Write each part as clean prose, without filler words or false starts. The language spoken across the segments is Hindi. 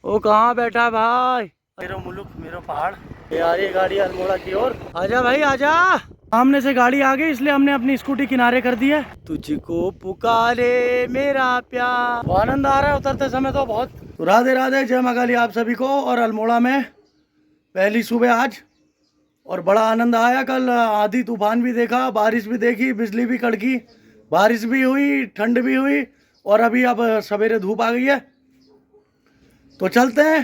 वो कहाँ बैठा है भाई? मेरो मुल्क मेरो पहाड़। ये आ रही है गाड़ी अल्मोड़ा की ओर। आजा भाई आजा। सामने से गाड़ी आ गई इसलिए हमने अपनी स्कूटी किनारे कर दी है। तुझको पुकारे मेरा प्यार। आनंद आ रहा है उतरते समय तो बहुत। तो राधे राधे, जय मां काली आप सभी को। और अल्मोड़ा में पहली सुबह आज, और बड़ा आनंद आया। कल आंधी तूफान भी देखा, बारिश भी देखी, बिजली भी कड़की, बारिश भी हुई, ठंड भी हुई, और अभी अब सवेरे धूप आ गई है। तो चलते हैं।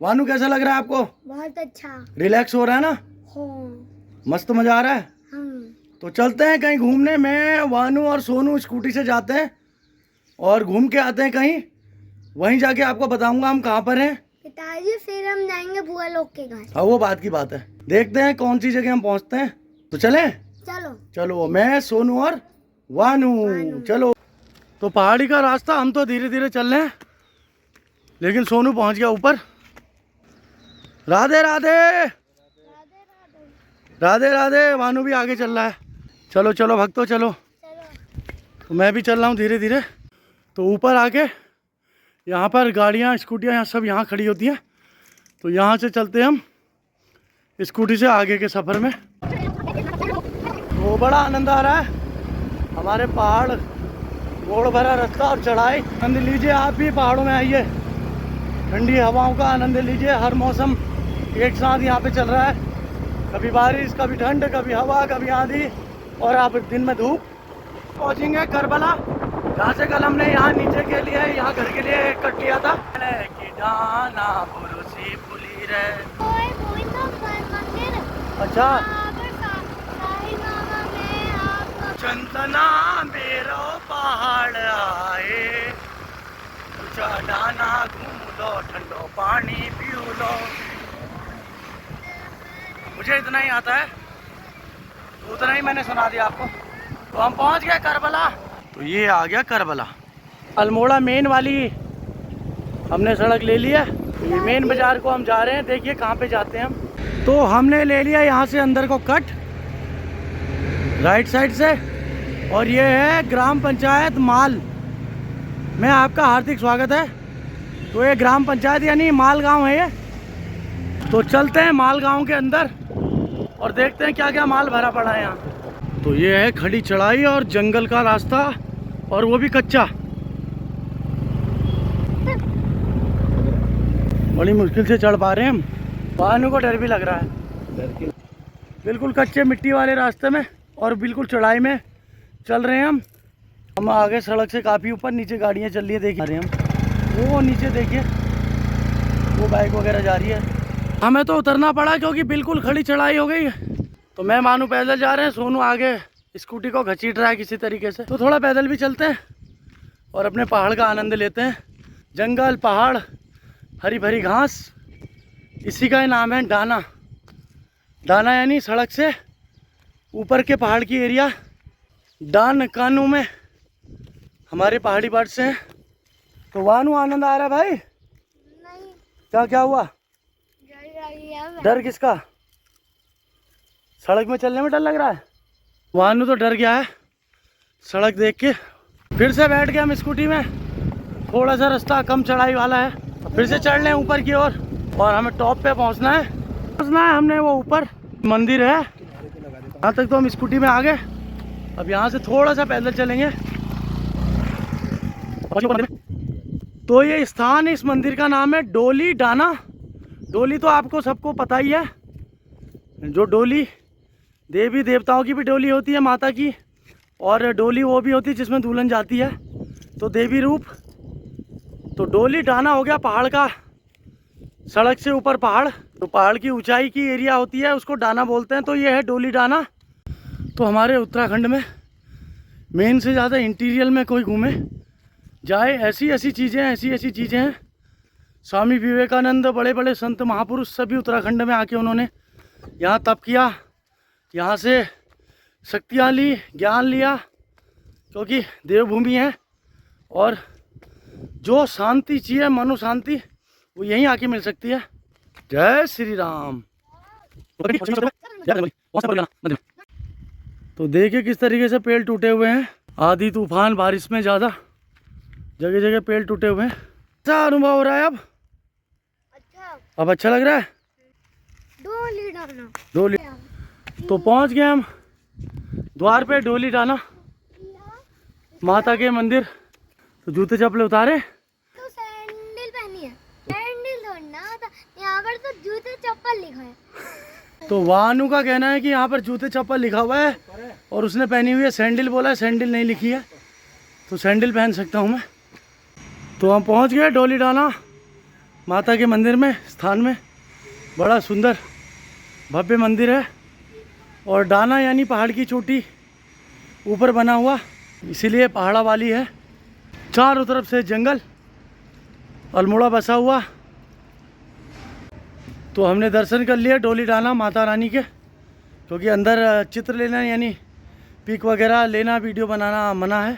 वानू कैसा लग रहा है आपको? बहुत अच्छा। रिलैक्स हो रहा है ना? मस्त मजा आ रहा है। तो चलते हैं कहीं घूमने। मैं, वानू और सोनू स्कूटी से जाते हैं और घूम के आते हैं कहीं। वहीं जाके आपको बताऊंगा हम कहाँ पर हैं। पिताजी फिर हम जाएंगे बुआ लोग के घर। हाँ वो बात की बात है। देखते हैं कौन सी जगह हम पहुँचते हैं। तो चलें? चलो चलो, मैं, सोनू और वानू। चलो। तो पहाड़ी का रास्ता, हम तो धीरे धीरे चल रहे हैं, लेकिन सोनू पहुंच गया ऊपर। राधे राधे राधे राधे। वानू भी आगे चल रहा है। चलो चलो भक्तों चलो। तो मैं भी चल रहा हूँ धीरे धीरे। तो ऊपर आके यहाँ पर गाड़ियाँ, स्कूटियाँ यहाँ सब यहाँ खड़ी होती हैं। तो यहाँ से चलते हैं हम स्कूटी से आगे के सफ़र में। वो बड़ा आनंद आ रहा है। हमारे पहाड़, मोड़ भरा रास्ता और चढ़ाई। आनंद लीजिए आप भी, पहाड़ों में आइए, ठंडी हवाओं का आनंद लीजिए। हर मौसम एक साथ यहाँ पे चल रहा है। कभी बारिश, कभी ठंड, कभी हवा, कभी आंधी, और आप दिन में धूप। पहुँचेंगे करबला, जहाँ से कल हमने यहाँ नीचे के लिए, यहाँ घर के लिए कट लिया था। अच्छा, चंदना मेरो पहाड़ आए, ऊंचा डाना घूम लो, ठंडो पानी पी लो। मुझे इतना ही आता है, उतना ही मैंने सुना दिया आपको। तो हम पहुंच गए करबला। तो ये आ गया करबला। अल्मोड़ा मेन वाली हमने सड़क ले ली है। तो ये मेन बाजार को हम जा रहे हैं। देखिए कहाँ पे जाते हैं हम। तो हमने ले लिया यहाँ से अंदर को कट, राइट साइड से, और ये है ग्राम पंचायत माल में आपका हार्दिक स्वागत है। तो ये ग्राम पंचायत यानी माल गांव है ये। तो चलते हैं माल गांव के अंदर और देखते हैं क्या क्या माल भरा पड़ा है यहाँ। तो ये है खड़ी चढ़ाई और जंगल का रास्ता, और वो भी कच्चा। बड़ी मुश्किल से चढ़ पा रहे हैं हम। वाहनों को डर भी लग रहा है। बिल्कुल कच्चे मिट्टी वाले रास्ते में और बिल्कुल चढ़ाई में चल रहे हैं हम आगे सड़क से काफ़ी ऊपर। नीचे गाड़ियाँ चल रही है, देख रहे हैं हम। वो नीचे देखिए, वो बाइक वगैरह जा रही है। हमें तो उतरना पड़ा क्योंकि बिल्कुल खड़ी चढ़ाई हो गई। तो मैं मानू पैदल जा रहे हैं, सोनू आगे स्कूटी को घसीट रहा है किसी तरीके से। तो थोड़ा पैदल भी चलते हैं और अपने पहाड़ का आनंद लेते हैं। जंगल, पहाड़, हरी भरी घास, इसी का ही नाम है डाना। डाना यानी सड़क से ऊपर के पहाड़ की एरिया। डान कानू में हमारे पहाड़ी बर्ड से हैं। तो वानू आनंद आ रहा है भाई? नहीं। क्या क्या हुआ? डर किसका? सड़क में चलने में डर लग रहा है? वानू तो डर गया है सड़क देख के। फिर से बैठ गए हम स्कूटी में। थोड़ा सा रास्ता कम चढ़ाई वाला है, फिर से चढ़ लें ऊपर की ओर और हमें टॉप पे पहुंचना है। हमने वो ऊपर मंदिर है, यहाँ तक तो हम स्कूटी में आ गए। अब यहाँ से थोड़ा सा पैदल चलेंगे। तो ये स्थान, इस मंदिर का नाम है डोली डाना। डोली तो आपको सबको पता ही है। जो डोली देवी देवताओं की भी डोली होती है, माता की, और डोली वो भी होती है जिसमें दुल्हन जाती है, तो देवी रूप। तो डोली डाना हो गया पहाड़ का, सड़क से ऊपर पहाड़। तो पहाड़ की ऊंचाई की एरिया होती है, उसको डाना बोलते हैं। तो ये है डोली डाना। तो हमारे उत्तराखंड में मेन से ज़्यादा इंटीरियर में कोई घूमे जाए, ऐसी ऐसी चीज़ें हैं। स्वामी विवेकानंद, बड़े बड़े संत महापुरुष सभी उत्तराखंड में आके उन्होंने यहाँ तप किया, यहाँ से शक्तियाँ ली, ज्ञान लिया, क्योंकि देवभूमि है। और जो शांति चाहिए, मनो शांति, वो यहीं आके मिल सकती है। जय श्री राम। तो देखिए किस तरीके से पेड़ टूटे हुए हैं। आधी तूफान बारिश में ज़्यादा जगह जगह पेड़ टूटे हुए हैं। क्या अनुभव हो रहा है अब? अब अच्छा लग रहा है? डोली डाना। डोली। तो पहुंच गए हम द्वार पे, डोली डाना माता के मंदिर। तो जूते चप्पल उतारे, तो सैंडल पहनी है, सैंडल थोड़ा होता, यहाँ पर तो जूते चप्पल लिखा है। तो वानू का कहना है कि यहाँ पर जूते चप्पल लिखा हुआ है और उसने पहनी हुई है सैंडल, बोला है सैंडल नहीं लिखी है, तो सैंडल पहन सकता हूँ मैं। तो हम पहुँच गए डोली डाना माता के मंदिर में, स्थान में। बड़ा सुंदर भव्य मंदिर है और डाना यानी पहाड़ की चोटी ऊपर बना हुआ, इसीलिए पहाड़ा वाली है। चारों तरफ से जंगल, अल्मोड़ा बसा हुआ। तो हमने दर्शन कर लिया डोली डाना माता रानी के, क्योंकि अंदर चित्र लेना यानी पिक वगैरह लेना, वीडियो बनाना मना है,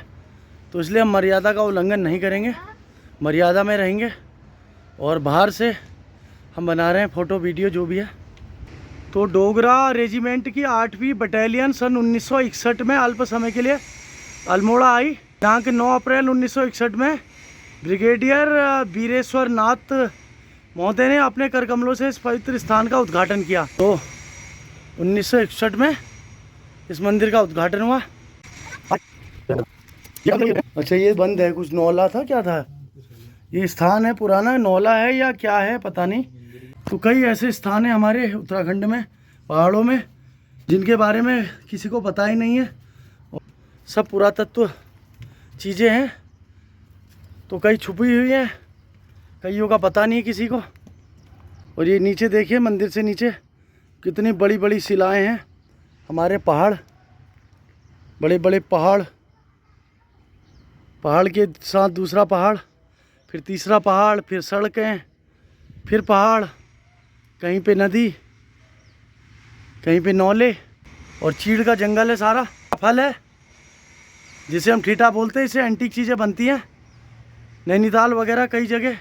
तो इसलिए हम मर्यादा का उल्लंघन नहीं करेंगे, मर्यादा में रहेंगे। और बाहर से हम बना रहे हैं फ़ोटो वीडियो जो भी है। तो डोगरा रेजिमेंट की 8वीं बटालियन सन 1961 में अल्प समय के लिए अल्मोड़ा आई। दिनांक 9 अप्रैल 1961 में ब्रिगेडियर वीरेश्वर नाथ महोदय ने अपने कर कमलों से इस पवित्र स्थान का उद्घाटन किया। तो 1961 में इस मंदिर का उद्घाटन हुआ। अच्छा, ये बंद है, कुछ नौला था, क्या था? ये स्थान है पुराना, नौला है या क्या है पता नहीं। तो कई ऐसे स्थान हैं हमारे उत्तराखंड में, पहाड़ों में, जिनके बारे में किसी को पता ही नहीं है। सब पुरातत्व चीज़ें हैं, तो कई छुपी हुई हैं, कईयों का पता नहीं है किसी को। और ये नीचे देखिए, मंदिर से नीचे कितनी बड़ी बड़ी शिलाएं हैं। हमारे पहाड़, बड़े बड़े पहाड़, पहाड़ के साथ दूसरा पहाड़, फिर तीसरा पहाड़, फिर सड़कें, फिर पहाड़, कहीं पे नदी, कहीं पे नौले, और चीड़ का जंगल है सारा। फल है जिसे हम ठीठा बोलते हैं, इससे एंटीक चीज़ें बनती हैं। नैनीताल वगैरह कई जगह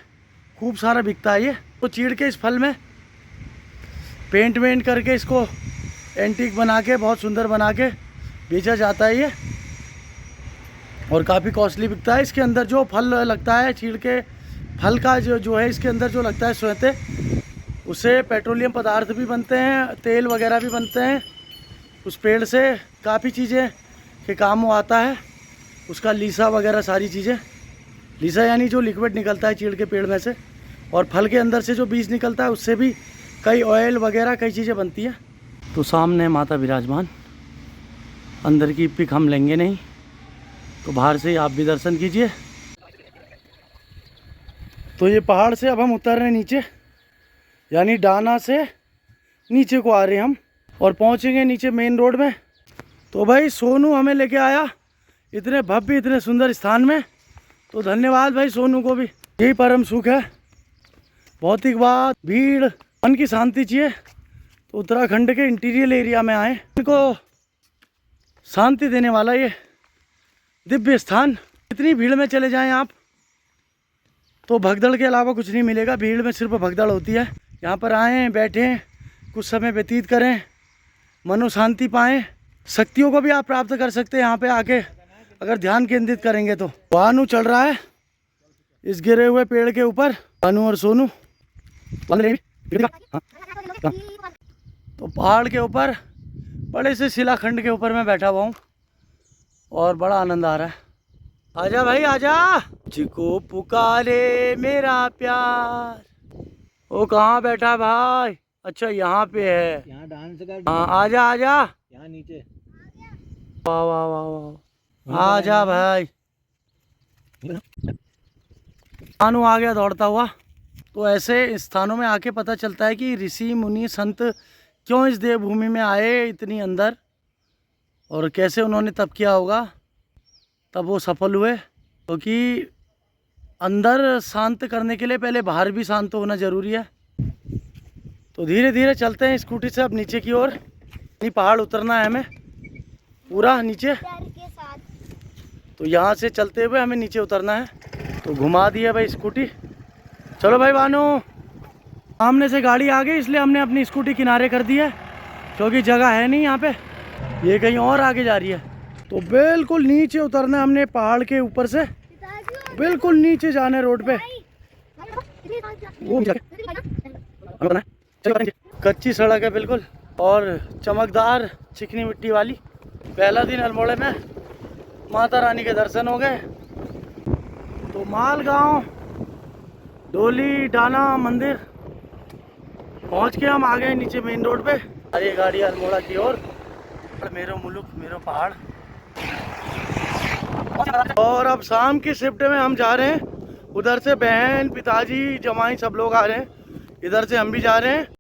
खूब सारा बिकता है ये। तो चीड़ के इस फल में पेंट वेंट करके इसको एंटीक बना के, बहुत सुंदर बना के बेचा जाता है ये, और काफ़ी कॉस्टली बिकता है। इसके अंदर जो फल लगता है, चीड़ के फल का जो है, इसके अंदर जो लगता है सोते, उससे पेट्रोलियम पदार्थ भी बनते हैं, तेल वगैरह भी बनते हैं। उस पेड़ से काफ़ी चीज़ें के काम वो आता है, उसका लीसा वगैरह सारी चीज़ें। लीसा यानी जो लिक्विड निकलता है चीड़ के पेड़ में से, और फल के अंदर से जो बीज निकलता है उससे भी कई ऑयल वगैरह कई चीज़ें बनती हैं। तो सामने माता विराजमान, अंदर की पिक हम लेंगे नहीं, तो बाहर से ही आप भी दर्शन कीजिए। तो ये पहाड़ से अब हम उतर रहे हैं नीचे, यानी डाना से नीचे को आ रहे हैं हम, और पहुंचेंगे नीचे मेन रोड में। तो भाई सोनू हमें लेके आया इतने भव्य, इतने सुंदर स्थान में, तो धन्यवाद भाई सोनू को भी। यही परम सुख है, भौतिकवाद, भीड़, मन की शांति चाहिए, तो उत्तराखंड के इंटीरियर एरिया में आए। इनको शांति देने वाला ये दिव्य स्थान। इतनी भीड़ में चले जाएं आप तो भगदड़ के अलावा कुछ नहीं मिलेगा। भीड़ में सिर्फ भगदड़ होती है। यहाँ पर आएँ, बैठें, कुछ समय व्यतीत करें, मनो शांति पाएँ। शक्तियों को भी आप प्राप्त कर सकते हैं यहाँ पे आके, अगर ध्यान केंद्रित करेंगे तो। वानू चढ़ रहा है इस गिरे हुए पेड़ के ऊपर, वानू और सोनू। तो पहाड़ के ऊपर, बड़े से शिलाखंड के ऊपर मैं बैठा हुआ हूँ और बड़ा आनंद आ रहा है। आजा भाई आजा, जिको पुकारे मेरा प्यार। वो कहाँ बैठा भाई? अच्छा यहाँ पे है, यहाँ डांस कर। हाँ आजा आजा, यहाँ नीचे। वाह वाह वाह वाह, आजा भाई। मानू आ गया दौड़ता हुआ। तो ऐसे स्थानों में आके पता चलता है कि ऋषि मुनि संत क्यों इस देवभूमि में आए इतनी अंदर, और कैसे उन्होंने तप किया होगा, तब वो सफल हुए। क्योंकि अंदर शांत करने के लिए पहले बाहर भी शांत होना ज़रूरी है। तो धीरे धीरे चलते हैं स्कूटी से अब नीचे की ओर। पहाड़ उतरना है हमें पूरा नीचे, के साथ। तो यहाँ से चलते हुए हमें नीचे उतरना है। तो घुमा दिया भाई स्कूटी। चलो भाई बानू, सामने से गाड़ी आ गई इसलिए हमने अपनी स्कूटी किनारे कर दी है, क्योंकि जगह है नहीं यहाँ पे, ये कहीं और आगे जा रही है। तो बिल्कुल नीचे उतरना है हमने पहाड़ के ऊपर से, बिल्कुल नीचे जाना है रोड पे। वो हमें पता है, चलो बताएंगे। कच्ची सड़क है बिल्कुल और चमकदार चिकनी मिट्टी वाली। पहला दिन अल्मोड़े में माता रानी के दर्शन हो गए। तो मालगांव डोली डाना मंदिर पहुंच के हम आ गए नीचे मेन रोड पे। अरे गाड़ी अल्मोड़ा की ओर, मेरो मुल्क मेरो पहाड़। और अब शाम की शिफ्ट में हम जा रहे हैं। उधर से बहन पिताजी जमाई सब लोग आ रहे हैं, इधर से हम भी जा रहे हैं।